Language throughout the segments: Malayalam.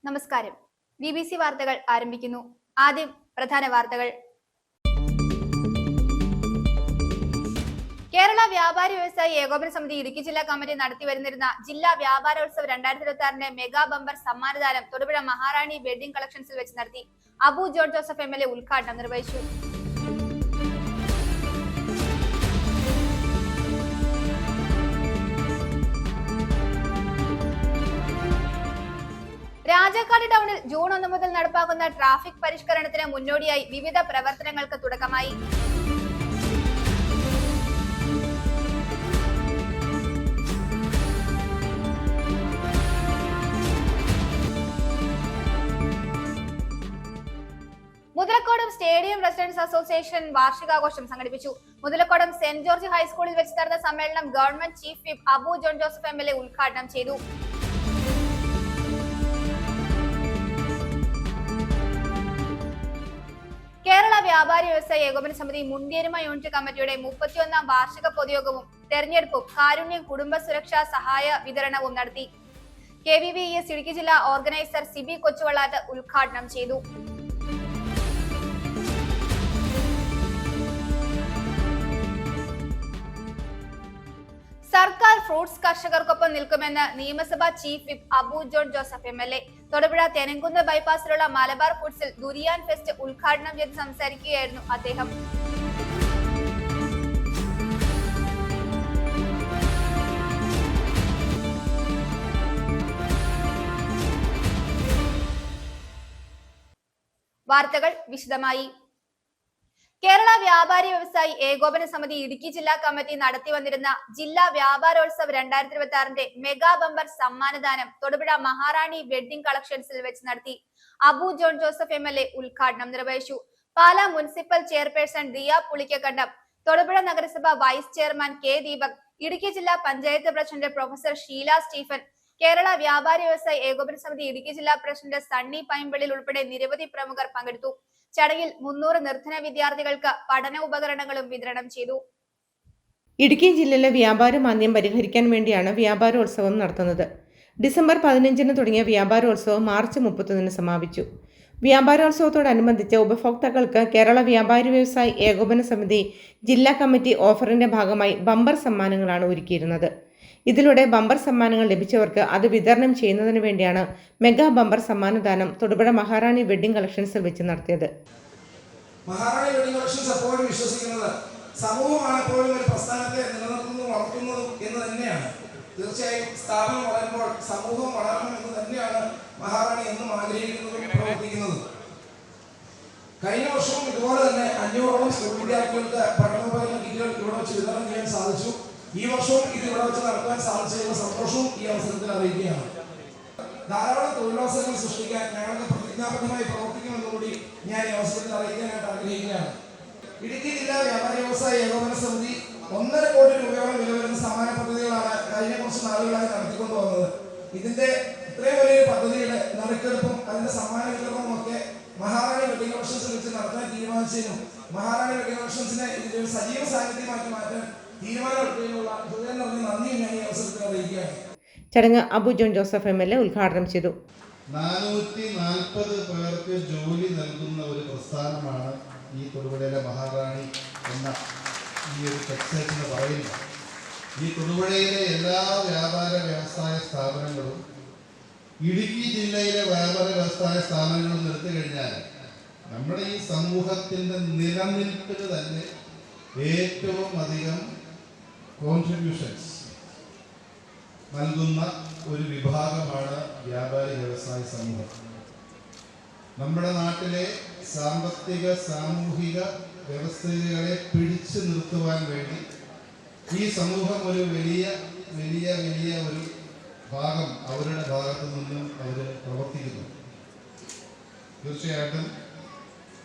നമസ്കാരം. BBC വാർത്തകൾ ആരംഭിക്കുന്നു. ആദ്യം പ്രധാന വാർത്തകൾ. കേരള വ്യാപാരി വ്യവസായി ഏകോപന സമിതി ഇടുക്കി ജില്ലാ കമ്മിറ്റി നടത്തിവരുന്നിരുന്ന ജില്ലാ വ്യാപാരോത്സവ് 2026 മെഗാ ബമ്പർ സമ്മാനദാനം തൊടുപുഴ മഹാറാണി വെഡിംഗ് കളക്ഷൻസിൽ വെച്ച് നടത്തി. അബു ജോൺ ജോസഫ് MLA ഉദ്ഘാടനം നിർവഹിച്ചു. രാജാക്കാട് ടൗണിൽ ജൂൺ 1 മുതൽ നടപ്പാക്കുന്ന ട്രാഫിക് പരിഷ്കരണത്തിന് മുന്നോടിയായി വിവിധ പ്രവർത്തനങ്ങൾക്ക് തുടക്കമായി. മുതലക്കോടം സ്റ്റേഡിയം റെസിഡൻസ് അസോസിയേഷൻ വാർഷികാഘോഷം സംഘടിപ്പിച്ചു. മുതലക്കോടം സെന്റ് ജോർജ് ഹൈസ്കൂളിൽ വെച്ച് നടന്ന സമ്മേളനം government chief whip Abu John Joseph MLA ഉദ്ഘാടനം ചെയ്തു. കേരള വ്യാപാരി വ്യവസായി ഏകോപന സമിതി മുണ്ടിയരുമ യൂണിറ്റ് കമ്മിറ്റിയുടെ 31ാം വാർഷിക പൊതുയോഗവും തെരഞ്ഞെടുപ്പും കാരുണ്യം കുടുംബ സുരക്ഷാ സഹായ വിതരണവും നടത്തി. KVVES ഇടുക്കി ജില്ലാ ഓർഗനൈസർ സിബി കൊച്ചുവള്ളാട്ട് ഉദ്ഘാടനം ചെയ്തു. സർക്കാർ ഫ്രൂട്ട്സ് കർഷകർക്കൊപ്പം നിൽക്കുമെന്ന് നിയമസഭാ chief whip Abu John Joseph MLA. Thodupuzha Thenankunnu ബൈപ്പാസിലുള്ള മലബാർ ഫുഡ്സിൽ ദുരിയാൻ ഫെസ്റ്റ് ഉദ്ഘാടനം ചെയ്ത് സംസാരിക്കുകയായിരുന്നു അദ്ദേഹം. വാർത്തകൾ വിശദമായി. കേരള വ്യാപാരി വ്യവസായി ഏകോപന സമിതി ഇടുക്കി ജില്ലാ കമ്മിറ്റി നടത്തി വന്നിരുന്ന ജില്ലാ വ്യാപാരോത്സവ് 2026 മെഗാ ബമ്പർ സമ്മാനദാനം തൊടുപുഴ മഹാറാണി വെഡിംഗ് കളക്ഷൻസിൽ വെച്ച് നടത്തി. അബു ജോൺ ജോസഫ് MLA ഉദ്ഘാടനം നിർവഹിച്ചു. പാലാ മുനിസിപ്പൽ ചെയർപേഴ്സൺ ദിയ പുളിക്കക്കണ്ടം, തൊടുപുഴ നഗരസഭ vice chairman K Deepak, Idukki ജില്ലാ panchayat president professor Sheela Stephen, Kerala വ്യാപാരി വ്യവസായി ഏകോപന സമിതി ഇടുക്കി ജില്ലാ പ്രസിഡന്റ് സണ്ണി പൈമ്പിളിൽ ഉൾപ്പെടെ നിരവധി പ്രമുഖർ പങ്കെടുത്തു. ചടങ്ങിൽ 300 നിർധന വിദ്യാർത്ഥികൾക്ക് പഠന ഉപകരണങ്ങളും വിതരണം ചെയ്തു. ഇടുക്കി ജില്ലയിലെ വ്യാപാര മാന്ദ്യം പരിഹരിക്കാൻ വേണ്ടിയാണ് വ്യാപാരോത്സവം നടത്തുന്നത്. ഡിസംബർ 15 തുടങ്ങിയ വ്യാപാരോത്സവം മാർച്ച് 31 സമാപിച്ചു. വ്യാപാരോത്സവത്തോടനുബന്ധിച്ച് ഉപഭോക്താക്കൾക്ക് കേരള വ്യാപാരി വ്യവസായി ഏകോപന സമിതി ജില്ലാ കമ്മിറ്റി ഓഫറിന്റെ ഭാഗമായി ബമ്പർ സമ്മാനങ്ങളാണ് ഒരുക്കിയിരുന്നത്. ഇതിലൂടെ ബമ്പർ സമ്മാനങ്ങൾ ലഭിച്ചവർക്ക് അത് വിതരണം ചെയ്യുന്നതിന് വേണ്ടിയാണ് മെഗാ ബമ്പർ സമ്മാനദാനം തൊടുപുഴ മഹാറാണി വെഡിംഗ് കളക്ഷൻസിൽ വെച്ച് നടത്തിയത്. മഹാറാണി വെഡിംഗ് കളക്ഷൻസ് എപ്പോഴും വിശ്വസിക്കുന്നത് സമൂഹമാണ് എപ്പോഴും ഒരു പ്രസ്ഥാനത്തെ നിലനിർത്തുന്നതും വളർത്തുന്നതും എന്ന് തന്നെയാണ്. തീർച്ചയായും സ്ഥാപനം വളരുമ്പോൾ സമൂഹം വളരണം എന്ന് തന്നെയാണ് മഹാറാണി എന്നും ആഗ്രഹിക്കുന്നതും പ്രവർത്തിക്കുന്നതും. കഴിഞ്ഞ വർഷവും ഇതുപോലെ തന്നെ 500ഓളം സ്കൂൾ വിദ്യാർത്ഥികൾക്ക് പഠനോപകരണ കിറ്റുകൾ ഇവിടെ വെച്ച് വിതരണം ചെയ്യാൻ സാധിച്ചു. ഈ വർഷവും ഇത് ഇവിടെ വെച്ച് നടത്താൻ സാധിച്ചതിനുള്ള സന്തോഷവും ഈ അവസരത്തിൽ അറിയിക്കുകയാണ്. ധാരാളം തൊഴിലവസരങ്ങൾ സൃഷ്ടിക്കാൻ ഞങ്ങൾക്ക് പ്രതിജ്ഞാബദ്ധമായി പ്രവർത്തിക്കുമെന്നുകൂടി ഞാൻ ഈ അവസരത്തിൽ അറിയിക്കാനായിട്ട് ആഗ്രഹിക്കുകയാണ്. ഇടുക്കി ജില്ലാ വ്യാപാരി വ്യവസായി ഏകോപന സമിതി 1.5 കോടി രൂപയോളം വില വരുന്ന സമ്മാന പദ്ധതികളാണ് കഴിഞ്ഞ കുറച്ച് നാളുകളായി നടത്തിക്കൊണ്ടുവന്നത്. ഇതിന്റെ ഇത്രയും വലിയൊരു പദ്ധതിയുടെ നറുക്കെടുപ്പും അതിന്റെ സമ്മാന വിതരണവും ഒക്കെ മഹാറാണി വെഡിംഗ് കളക്ഷൻസ് വെച്ച് നടത്താൻ തീരുമാനിച്ചതിനും മഹാറാണി വെഡിംഗ് കളക്ഷൻസിനെ ഇതിന്റെ ഒരു സജീവ സാന്നിധ്യമാക്കി മാറ്റാൻ തീരുമാനമെടുത്തതിനുള്ള ഹൃദയം നിറഞ്ഞ നന്ദിയും ഞാൻ ഈ അവസരത്തിൽ അറിയിക്കുകയാണ്. ചടങ്ങ് അബു ജോൺ ജോസഫ് MLA ഉദ്ഘാടനം ചെയ്തു. 440 പേർക്ക് ജോലി നൽകുന്ന ഒരു പ്രസ്ഥാനമാണ് ഈ തൊടുപുഴയിലെ മഹാറാണി എന്ന ഈ ഒരു ടെക്സ്റ്റൈൽ എന്ന് പറയുന്നത്. ഈ തൊടുപുഴയിലെ എല്ലാ വ്യാപാര വ്യവസായ സ്ഥാപനങ്ങളും ഇടുക്കി ജില്ലയിലെ വ്യാപാര വ്യവസായ സ്ഥാപനങ്ങളും എടുത്തു കഴിഞ്ഞാൽ നമ്മുടെ ഈ സമൂഹത്തിൻ്റെ നിലനിൽപ്പിന് തന്നെ ഏറ്റവും അധികം കോൺട്രിബ്യൂഷൻസ് നൽകുന്ന ഒരു വിഭാഗമാണ് വ്യാപാരി വ്യവസായ സമൂഹം. നമ്മുടെ നാട്ടിലെ സാമ്പത്തിക സാമൂഹിക വ്യവസ്ഥകളെ പിടിച്ചു നിർത്തുവാൻ വേണ്ടി ഈ സമൂഹം ഒരു വലിയ വലിയ വലിയ ഒരു ഭാഗം അവരുടെ ഭാഗത്തു നിന്നും അവർ പ്രവർത്തിക്കുന്നു. തീർച്ചയായിട്ടും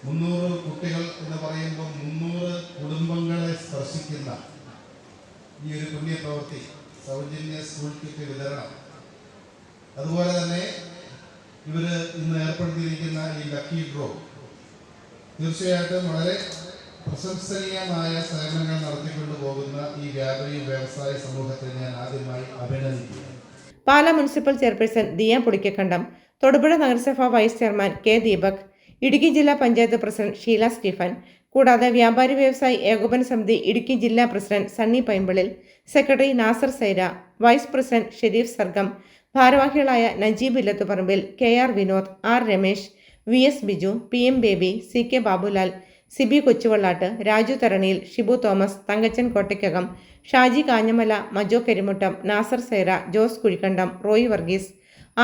300 കുട്ടികൾ എന്ന് പറയുമ്പോൾ 300 കുടുംബങ്ങളെ സ്പർശിക്കുന്ന ഈ ഒരു പുണ്യ പ്രവൃത്തി, സൗജന്യ സ്കൂൾ കിറ്റ് വിതരണം, അതുപോലെ തന്നെ ഇവർ ഇന്ന് ഏർപ്പെടുത്തിയിരിക്കുന്ന ഈ ലക്കി ഡ്രോ തീർച്ചയായിട്ടും വളരെ പ്രശംസനീയമായ സേവനങ്ങൾ നടത്തിക്കൊണ്ടു പോകുന്ന ഈ വ്യാപാരി വ്യവസായ സമൂഹത്തെ ഞാൻ ആദ്യമായി അഭിനന്ദിക്കുന്നു. പാലാ മുനിസിപ്പൽ ചെയർപേഴ്സൺ ദിയ പുളിക്കക്കണ്ടം, തൊടുപുഴ നഗരസഭ vice chairman K Deepak, Idukki ജില്ലാ പഞ്ചായത്ത് പ്രസിഡന്റ് ഷീല സ്റ്റീഫൻ, കൂടാതെ വ്യാപാരി വ്യവസായി ഏകോപന സമിതി ഇടുക്കി ജില്ലാ president Sunny Paimpilil, secretary Nasar Saira, vice president Sherif Sargam, ഭാരവാഹികളായ Najeeb Illathuparambil, K R Vinod, R Ramesh, V S Biju, P M Baby, C K Babulal, Sibi Kochuvallattu, Raju Tharaniyil, Shibu Thomas, Thankachan Kottaykkakam, Shaji Kanjamala, Majo Karimuttam, Nasar Saira, Jose Kuzhikandam, Roy Varghese,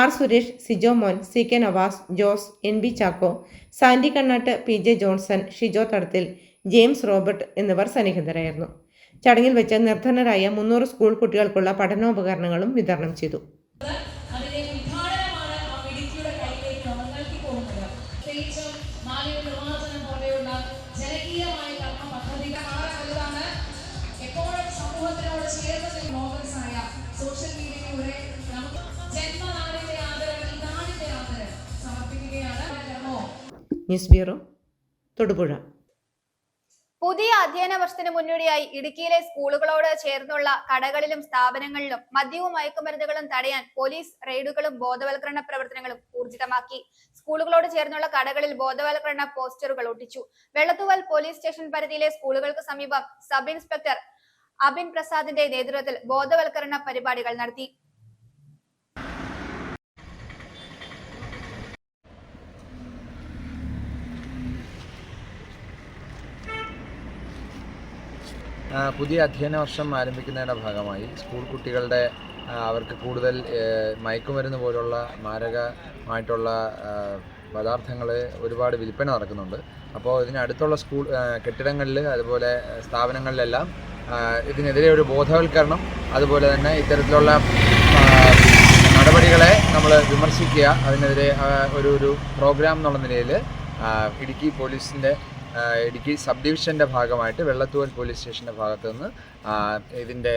R Suresh, Sijo Mon, C K Navas, Jose, N B Chacko, Sandy Kannattu, P J Johnson, Shijo Thadathil, James Robert എന്നിവർ സന്നിഹിതരായിരുന്നു. ചടങ്ങിൽ വെച്ച് നിർധനരായ 300 സ്കൂൾ കുട്ടികൾക്കുള്ള പഠനോപകരണങ്ങളും വിതരണം ചെയ്തു. News bureau, Thodupuzha. പുതിയ അധ്യയന വർഷത്തിന് മുന്നോടിയായി ഇടുക്കിയിലെ സ്കൂളുകളോട് ചേർന്നുള്ള കടകളിലും സ്ഥാപനങ്ങളിലും മദ്യവും മയക്കുമരുന്നുകളും തടയാൻ പോലീസ് റെയ്ഡുകളും ബോധവൽക്കരണ പ്രവർത്തനങ്ങളും ഊർജിതമാക്കി. സ്കൂളുകളോട് ചേർന്നുള്ള കടകളിൽ ബോധവൽക്കരണ പോസ്റ്ററുകൾ ഒട്ടിച്ചു. വെള്ളത്തൂവൽ പോലീസ് സ്റ്റേഷൻ പരിധിയിലെ സ്കൂളുകൾക്ക് സമീപം സബ് ഇൻസ്പെക്ടർ അബിൻ പ്രസാദിന്റെ നേതൃത്വത്തിൽ ബോധവൽക്കരണ പരിപാടികൾ നടത്തി. പുതിയ അധ്യയന വർഷം ആരംഭിക്കുന്നതിൻ്റെ ഭാഗമായി സ്കൂൾ കുട്ടികളുടെ അവർക്ക് കൂടുതൽ മയക്കുമരുന്ന് പോലുള്ള മാരകമായിട്ടുള്ള പദാർത്ഥങ്ങൾ ഒരുപാട് വിൽപ്പന നടക്കുന്നുണ്ട്. അപ്പോൾ ഇതിനടുത്തുള്ള സ്കൂൾ കെട്ടിടങ്ങളിൽ അതുപോലെ സ്ഥാപനങ്ങളിലെല്ലാം ഇതിനെതിരെ ഒരു ബോധവൽക്കരണം, അതുപോലെ തന്നെ ഇത്തരത്തിലുള്ള നടപടികളെ നമ്മൾ വിമർശിക്കുക, അതിനെതിരെ ഒരു പ്രോഗ്രാം എന്നുള്ള നിലയിൽ ഇടുക്കി പോലീസിൻ്റെ ഇടുക്കി സബ് ഡിവിഷൻ്റെ ഭാഗമായിട്ട് വെള്ളത്തൂവൽ പോലീസ് സ്റ്റേഷൻ്റെ ഭാഗത്തു നിന്ന് ഇതിൻ്റെ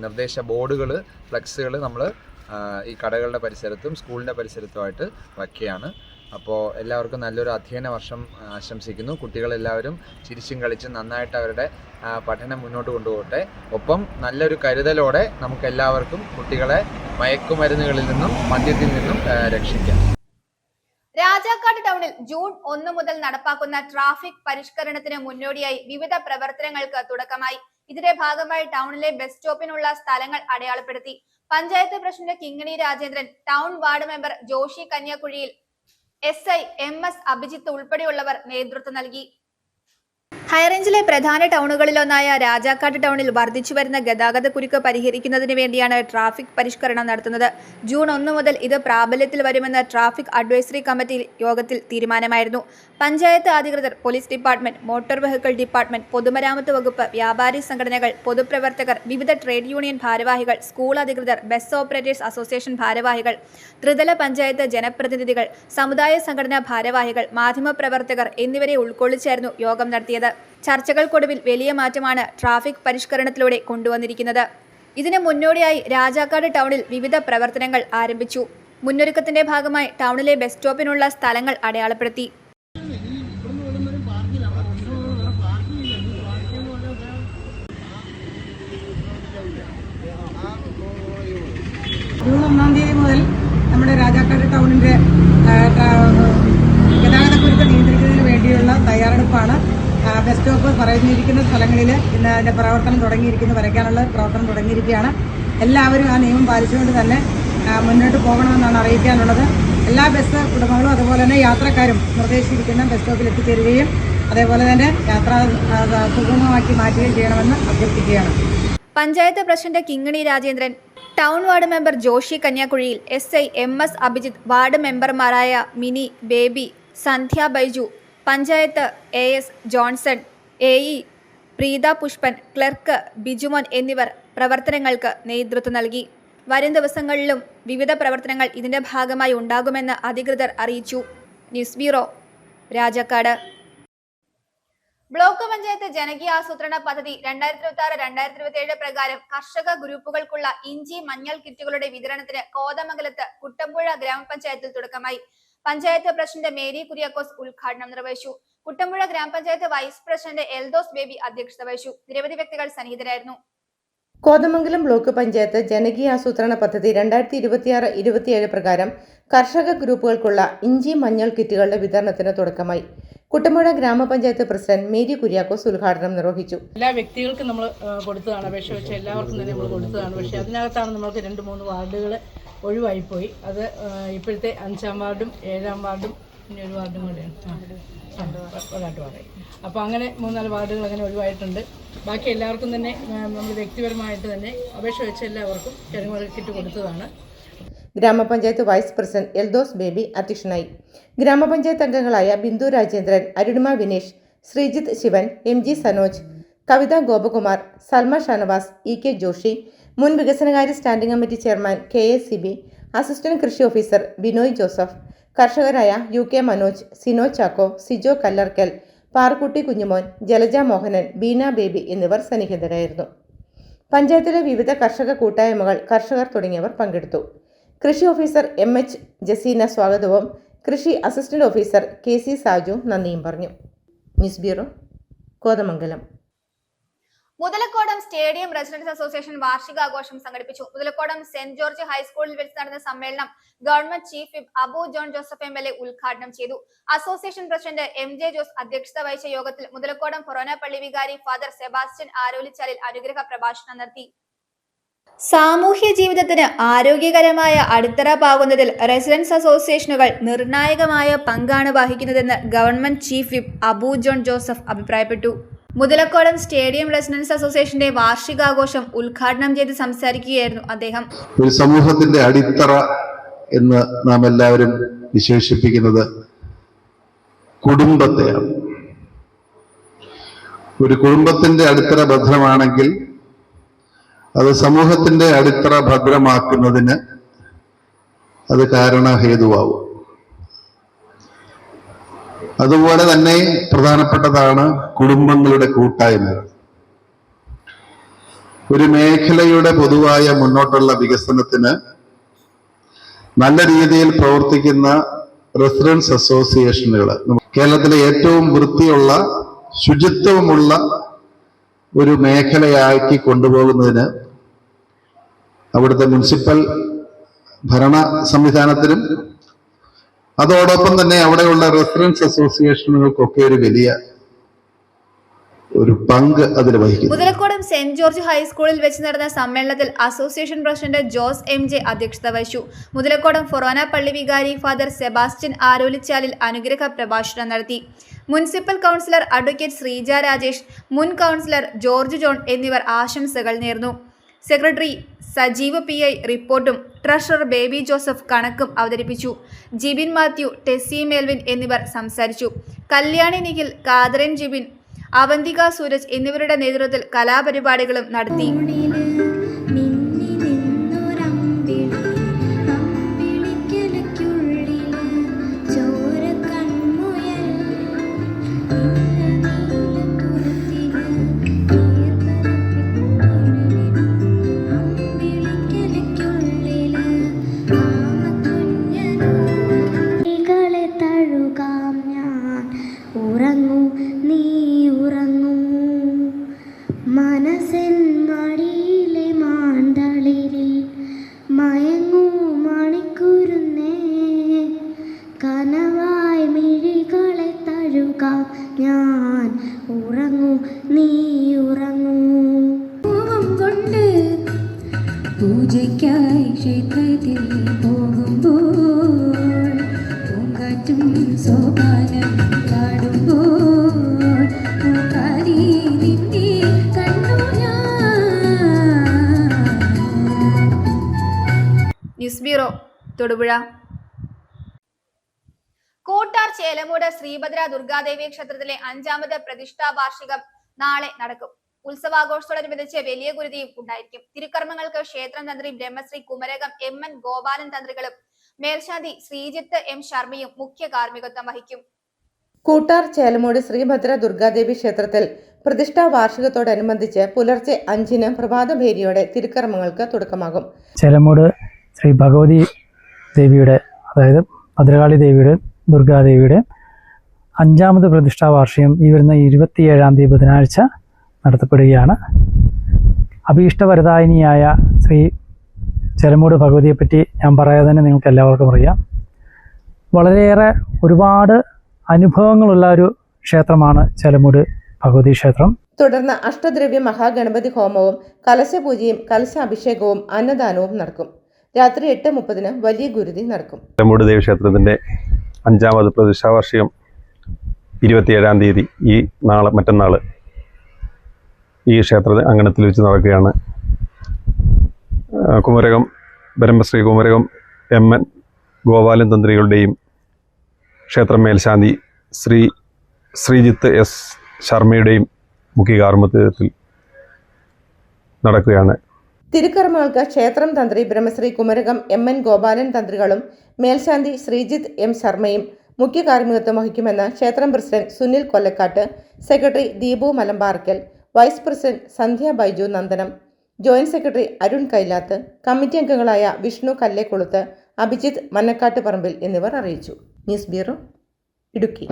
നിർദ്ദേശ ബോർഡുകൾ, ഫ്ലെക്സുകൾ നമ്മൾ ഈ കടകളുടെ പരിസരത്തും സ്കൂളിൻ്റെ പരിസരത്തുമായിട്ട് വയ്ക്കുകയാണ്. അപ്പോൾ എല്ലാവർക്കും നല്ലൊരു അധ്യയന വർഷം ആശംസിക്കുന്നു. കുട്ടികളെല്ലാവരും ചിരിച്ചും കളിച്ചും നന്നായിട്ട് അവരുടെ പഠനം മുന്നോട്ട് കൊണ്ടുപോകട്ടെ. ഒപ്പം നല്ലൊരു കരുതലോടെ നമുക്കെല്ലാവർക്കും കുട്ടികളെ മയക്കുമരുന്നുകളിൽ നിന്നും മദ്യത്തിൽ നിന്നും രക്ഷിക്കാം. രാജാക്കാട് ടൗണിൽ ജൂൺ 1 മുതൽ നടപ്പാക്കുന്ന ട്രാഫിക് പരിഷ്കരണത്തിന് മുന്നോടിയായി വിവിധ പ്രവർത്തനങ്ങൾക്ക് തുടക്കമായി. ഇതിന്റെ ഭാഗമായി ടൗണിലെ ബസ് സ്റ്റോപ്പിനുള്ള സ്ഥലങ്ങൾ അടയാളപ്പെടുത്തി. Panchayat president Kingini Rajendran, town ward member Joshi Kanyakuzhiyil, SI MS Abhijith ഉൾപ്പെടെയുള്ളവർ നേതൃത്വം നൽകി. ഹൈറേഞ്ചിലെ പ്രധാന ടൗണുകളിലൊന്നായ രാജാക്കാട് ടൗണിൽ വർദ്ധിച്ചുവരുന്ന ഗതാഗതക്കുരുക്ക് പരിഹരിക്കുന്നതിന് വേണ്ടിയാണ് ട്രാഫിക് പരിഷ്കരണം നടത്തുന്നത്. ജൂൺ 1 മുതൽ ഇത് പ്രാബല്യത്തിൽ വരുമെന്ന് ട്രാഫിക് അഡ്വൈസറി കമ്മിറ്റി യോഗത്തിൽ തീരുമാനമായിരുന്നു. പഞ്ചായത്ത് അധികൃതർ, police department, motor vehicle department, പൊതുമരാമത്ത് വകുപ്പ്, വ്യാപാരി സംഘടനകൾ, പൊതുപ്രവർത്തകർ, വിവിധ ട്രേഡ് യൂണിയൻ ഭാരവാഹികൾ, സ്കൂൾ അധികൃതർ, ബസ് ഓപ്പറേറ്റേഴ്സ് അസോസിയേഷൻ ഭാരവാഹികൾ, ത്രിതല പഞ്ചായത്ത് ജനപ്രതിനിധികൾ, സമുദായ സംഘടനാ ഭാരവാഹികൾ, മാധ്യമപ്രവർത്തകർ എന്നിവരെ ഉൾക്കൊള്ളിച്ചായിരുന്നു യോഗം നടത്തിയത്. ചർച്ചകൾക്കൊടുവിൽ വലിയ മാറ്റമാണ് ട്രാഫിക് പരിഷ്കരണത്തിലൂടെ കൊണ്ടുവന്നിരിക്കുന്നത്. ഇതിന് മുന്നോടിയായി രാജാക്കാട് ടൗണിൽ വിവിധ പ്രവർത്തനങ്ങൾ ആരംഭിച്ചു. മുന്നൊരുക്കത്തിന്റെ ഭാഗമായി ടൗണിലെ ബസ് സ്റ്റോപ്പിനുള്ള സ്ഥലങ്ങൾ അടയാളപ്പെടുത്തി. ജൂൺ 1 തീയതി മുതൽ നമ്മുടെ രാജാക്കാട് ടൗണിന്റെ ഗതാഗതക്കുരുക്ക് നിയന്ത്രിക്കുന്നതിന് വേണ്ടിയുള്ള തയ്യാറെടുപ്പാണ്. ബസ് സ്റ്റോപ്പ് പറഞ്ഞിരിക്കുന്ന സ്ഥലങ്ങളിൽ ഇന്ന് അതിന്റെ പ്രവർത്തനം തുടങ്ങിയിരിക്കുന്നു. വരയ്ക്കാനുള്ള പ്രവർത്തനം തുടങ്ങിയിരിക്കുകയാണ്. എല്ലാവരും ആ നിയമം പാലിച്ചുകൊണ്ട് തന്നെ മുന്നോട്ട് പോകണമെന്നാണ് അറിയിക്കാനുള്ളത്. എല്ലാ ബസ് ഉടമകളും അതുപോലെ തന്നെ യാത്രക്കാരും നിർദ്ദേശിച്ചിരിക്കുന്ന ബസ് സ്റ്റോപ്പിൽ എത്തിച്ചേരുകയും അതേപോലെ തന്നെ യാത്ര സുഗമമാക്കി മാറ്റുകയും ചെയ്യണമെന്ന് അഭ്യർത്ഥിക്കുകയാണ്. Panchayat president Kingini Rajendran, town ward member Joshi Kanyakuzhiyil, SI MS Abhijith, ward മെമ്പർമാരായ Mini, Baby, Sandhya Baiju, panchayat AS Johnson, AE Preetha Pushpan, clerk Bijumon എന്നിവർ പ്രവർത്തനങ്ങൾക്ക് നേതൃത്വം നൽകി. വരും ദിവസങ്ങളിലും വിവിധ പ്രവർത്തനങ്ങൾ ഇതിന്റെ ഭാഗമായി ഉണ്ടാകുമെന്ന് അധികൃതർ അറിയിച്ചു. News bureau, Rajakkad. Block panchayat ജനകീയ ആസൂത്രണ പദ്ധതി 2026-2027 പ്രകാരം കർഷക ഗ്രൂപ്പുകൾക്കുള്ള ഇഞ്ചി, മഞ്ഞൾ കിറ്റുകളുടെ വിതരണത്തിന് കോതമംഗലത്ത് കുട്ടമ്പുഴ ഗ്രാമപഞ്ചായത്തിൽ തുടക്കമായി. പഞ്ചായത്ത് പ്രസിഡന്റ് മേരി കുര്യാക്കോസ് ഉദ്ഘാടനം നിർവഹിച്ചു. കുട്ടമ്പുഴ ഗ്രാമപഞ്ചായത്ത് വൈസ് പ്രസിഡന്റ് എൽദോസ് ബേബി അധ്യക്ഷത വഹിച്ചു. നിരവധി വ്യക്തികൾ സന്നിഹിതരായിരുന്നു. കോതമംഗലം ബ്ലോക്ക് പഞ്ചായത്ത് ജനകീയ ആസൂത്രണ പദ്ധതി 2026-27 പ്രകാരം കർഷക ഗ്രൂപ്പുകൾക്കുള്ള ഇഞ്ചി മഞ്ഞൾ കിറ്റുകളുടെ വിതരണത്തിന് തുടക്കമായി. കുട്ടമ്പുഴ ഗ്രാമപഞ്ചായത്ത് പ്രസിഡന്റ് മേരി കുര്യാക്കോസ് ഉദ്ഘാടനം നിർവഹിച്ചു. എല്ലാ വ്യക്തികൾക്കും നമ്മൾ കൊടുത്തതാണ്, അപേക്ഷ വെച്ച് എല്ലാവർക്കും തന്നെ നമ്മൾ കൊടുത്തതാണ്. പക്ഷേ അതിനകത്താണ് നമ്മൾക്ക് 2-3 വാർഡുകൾ ഒഴിവായിപ്പോയി. അത് ഇപ്പോഴത്തെ 5-ാം വാർഡും 7-ാം വാർഡും പിന്നെ ഒരു വാർഡും കൂടെയാണ്, ഒരാട്ട് വാർഡ്. അപ്പോൾ അങ്ങനെ 3-4 വാർഡുകൾ അങ്ങനെ ഒഴിവായിട്ടുണ്ട്. ബാക്കി എല്ലാവർക്കും തന്നെ നമ്മൾ വ്യക്തിപരമായിട്ട് തന്നെ അപേക്ഷ വെച്ച് എല്ലാവർക്കും കിഴങ്ങ് കിറ്റ് കൊടുത്തതാണ്. ഗ്രാമപഞ്ചായത്ത് വൈസ് പ്രസിഡന്റ് എൽദോസ് ബേബി അധ്യക്ഷനായി. ഗ്രാമപഞ്ചായത്ത് അംഗങ്ങളായ ബിന്ദു രാജേന്ദ്രൻ, അരുണിമ വിനേഷ്, ശ്രീജിത്ത് ശിവൻ, MG സനോജ്, കവിത ഗോപകുമാർ, സൽമ ഷാനവാസ്, EK ജോഷി, മുൻ വികസനകാര്യ standing committee chairman KACB, assistant കൃഷി ഓഫീസർ ബിനോയ് ജോസഫ്, കർഷകരായ UK മനോജ്, സിനോ ചാക്കോ, സിജോ കല്ലർക്കൽ, പാർക്കുട്ടി കുഞ്ഞുമോൻ, ജലജ മോഹനൻ, ബീന ബേബി എന്നിവർ സന്നിഹിതരായിരുന്നു. പഞ്ചായത്തിലെ വിവിധ കർഷക കൂട്ടായ്മകൾ, കർഷകർ തുടങ്ങിയവർ പങ്കെടുത്തു. കൃഷി ഓഫീസർ MH ജസീന സ്വാഗതവും കൃഷി അസിസ്റ്റന്റ് ഓഫീസർ KC സാജു നന്ദിയും പറഞ്ഞു. News bureau, Kothamangalam. Muthalakodam stadium residence association വാർഷികാഘോഷം സംഘടിപ്പിച്ചു. മുതലക്കോടം സെന്റ് ജോർജ് ഹൈസ്കൂളിൽ വെച്ച് നടന്ന സമ്മേളനം government chief whip Abu John Joseph MLA ഉദ്ഘാടനം ചെയ്തു. അസോസിയേഷൻ പ്രസിഡന്റ് MJ ജോസ് അധ്യക്ഷത വഹിച്ച യോഗത്തിൽ മുതലക്കോടം ഫൊറോന പള്ളി വികാരി ഫാദർ സെബാസ്റ്റ്യൻ ആരോലിച്ചാലിൽ അനുഗ്രഹ പ്രഭാഷണം നടത്തി. സാമൂഹ്യ ജീവിതത്തിന് ആരോഗ്യകരമായ അടിത്തറ പാകുന്നതിൽ റെസിഡൻസ് അസോസിയേഷനുകൾ നിർണായകമായ പങ്കാണ് വഹിക്കുന്നതെന്ന് government chief whip Abu John Joseph അഭിപ്രായപ്പെട്ടു. മുതലക്കോടം സ്റ്റേഡിയം റെസിഡൻസ് അസോസിയേഷന്റെ വാർഷികാഘോഷം ഉദ്ഘാടനം ചെയ്ത് സംസാരിക്കുകയായിരുന്നു അദ്ദേഹം. ഒരു സമൂഹത്തിന്റെ അടിത്തറ എന്ന് നാം എല്ലാവരും വിശേഷിപ്പിക്കുന്നത് കുടുംബത്തെയാണ്. ഒരു കുടുംബത്തിന്റെ അടിത്തറ ഭദ്രമാണെങ്കിൽ അത് സമൂഹത്തിന്റെ അടിത്തറ ഭദ്രമാക്കുന്നതിന് അത് കാരണഹേതുവാകും. അതുപോലെ തന്നെ പ്രധാനപ്പെട്ടതാണ് കുടുംബങ്ങളുടെ കൂട്ടായ്മകൾ. ഒരു മേഖലയുടെ പൊതുവായ മുന്നോട്ടുള്ള വികസനത്തിന് നല്ല രീതിയിൽ പ്രവർത്തിക്കുന്ന റെസിഡൻസ് അസോസിയേഷനുകൾ കേരളത്തിലെ ഏറ്റവും വൃത്തിയുള്ള ശുചിത്വമുള്ള ഒരു മേഖലയാക്കി കൊണ്ടുപോകുന്നതിന് അവിടുത്തെ മുനിസിപ്പൽ ഭരണ സംവിധാനത്തിനും അതോടൊപ്പം തന്നെ അവിടെയുള്ള റെസിഡൻസ് അസോസിയേഷനുകൾക്കൊക്കെ ഒരു വലിയ ഒരു പങ്ക് അതിൽ വഹിക്കുന്നു. മുതലക്കോടം സെന്റ് ജോർജ് ഹൈസ്കൂളിൽ വെച്ച് നടന്ന സമ്മേളനത്തിൽ അസോസിയേഷൻ പ്രസിഡന്റ് ജോസ് MJ അധ്യക്ഷത വഹിച്ചു. മുതലക്കോടം ഫൊറോന പള്ളി വികാരി ഫാദർ സെബാസ്റ്റ്യൻ ആരോലിച്ചാലിൽ അനുഗ്രഹ പ്രഭാഷണം നടത്തി. Municipal councillor advocate Sreeja Rajesh, മുൻ കൗൺസിലർ ജോർജ് ജോൺ എന്നിവർ ആശംസകൾ നേർന്നു. സെക്രട്ടറി സജീവ് PI റിപ്പോർട്ടും ട്രഷറർ ബേബി ജോസഫ് കണക്കും അവതരിപ്പിച്ചു. ജിബിൻ മാത്യു, ടെസ്സി മെൽവിൻ എന്നിവർ സംസാരിച്ചു. കല്യാണി നിഖിൽ, കാതറിൻ ജിബിൻ, അവന്തിക സൂരജ് എന്നിവരുടെ നേതൃത്വത്തിൽ കലാപരിപാടികളും നടത്തി. മനസ്സിൻ മടിയിലെ മാന്തളിരിൽ മയങ്ങൂ മണിക്കുരുന്നേ, കനവായി മിഴികളെ തഴുകാം ഞാൻ, ഉറങ്ങൂ നീ ഉറങ്ങൂ. പൂവം കൊണ്ട് പൂജയ്ക്കായി ക്ഷേത്രത്തിൽ പോകുമ്പോൾ പൂങ്കാറ്റും സോപാനം പാടുമ്പോൾ ന്യൂസ് ബ്യൂറോ, തൊടുപുഴ. കോട്ടാർ ചേലമൂട് ശ്രീഭദ്ര ദുർഗാദേവി ക്ഷേത്രത്തിലെ 5ാമത് പ്രതിഷ്ഠാ വാർഷികം നാളെ നടക്കും. ഉത്സവാഘോഷത്തോടനുബന്ധിച്ച് വലിയ ഗുരുതിയും ഉണ്ടായിരിക്കും. തിരുക്കർമ്മങ്ങൾക്ക് ക്ഷേത്രം തന്ത്രി ബ്രഹ്മശ്രീ കുമരകം MN ഗോപാലൻ തന്ത്രികളും മേൽശാന്തി ശ്രീജിത്ത് M ശർമ്മയും മുഖ്യ കാർമ്മികത്വം വഹിക്കും. കൂട്ടാർ ചേലമൂട് ശ്രീഭദ്ര ദുർഗാദേവി ക്ഷേത്രത്തിൽ പ്രതിഷ്ഠാ വാർഷികത്തോടനുബന്ധിച്ച് പുലർച്ചെ 5-ന് പ്രഭാതഭേരിയോടെ തിരുക്കർമ്മങ്ങൾക്ക് തുടക്കമാകും. ചേലമൂട് ശ്രീ ഭഗവതി ദേവിയുടെ, അതായത് ഭദ്രകാളി ദേവിയുടെ, ദുർഗാദേവിയുടെ 5ാമത് പ്രതിഷ്ഠാ വാർഷികം ഈ വരുന്ന 27-ാം തീയതി ബുധനാഴ്ച നടത്തപ്പെടുകയാണ്. അഭീഷ്ടവരദായിനിയായ ശ്രീ ചെലമൂട് ഭഗവതിയെപ്പറ്റി ഞാൻ പറയാതെ തന്നെ നിങ്ങൾക്ക് എല്ലാവർക്കും അറിയാം. വളരെയേറെ ഒരുപാട് അനുഭവങ്ങളുള്ള ഒരു ക്ഷേത്രമാണ് ചെലമൂട് ഭഗവതി ക്ഷേത്രം. തുടർന്ന് അഷ്ടദ്രവ്യ മഹാഗണപതി ഹോമവും കലശപൂജയും കലശാഭിഷേകവും അന്നദാനവും നടക്കും. രാത്രി 8:30 വലിയ ഗുരുതി നടക്കും. ചെലമൂട് ദേവീക്ഷേത്രത്തിൻ്റെ 5ാമത് പ്രതിഷ്ഠാവാർഷികം 27-ാം തീയതി മറ്റന്നാൾ ഈ ക്ഷേത്ര അങ്കണത്തിൽ വെച്ച് നടക്കുകയാണ്. കുമരകം ബ്രഹ്മശ്രീ കുമരകം MN ഗോപാലൻ തന്ത്രികളുടെയും ക്ഷേത്രം മേൽശാന്തി ശ്രീജിത്ത് S ശർമ്മയുടെയും മുഖ്യ കാർമ്മികത്വത്തിൽ നടക്കുകയാണ്. തിരുക്കർമ്മങ്ങൾക്ക് ക്ഷേത്രം തന്ത്രി ബ്രഹ്മശ്രീ കുമരകം MN ഗോപാലൻ തന്ത്രികളും മേൽശാന്തി ശ്രീജിത്ത് M ശർമ്മയും മുഖ്യ കാർമ്മികത്വം വഹിക്കുമെന്ന് ക്ഷേത്രം president Sunil Kollakkattu, secretary Deepu Malamparakkal, vice president Sandhya Baiju Nandanam, joint secretary Arun Kailath, committee അംഗങ്ങളായ വിഷ്ണു കല്ലേക്കൊളുത്ത്, അഭിജിത്ത് മന്നക്കാട്ട് പറമ്പിൽ എന്നിവർ അറിയിച്ചു. News bureau, Idukki.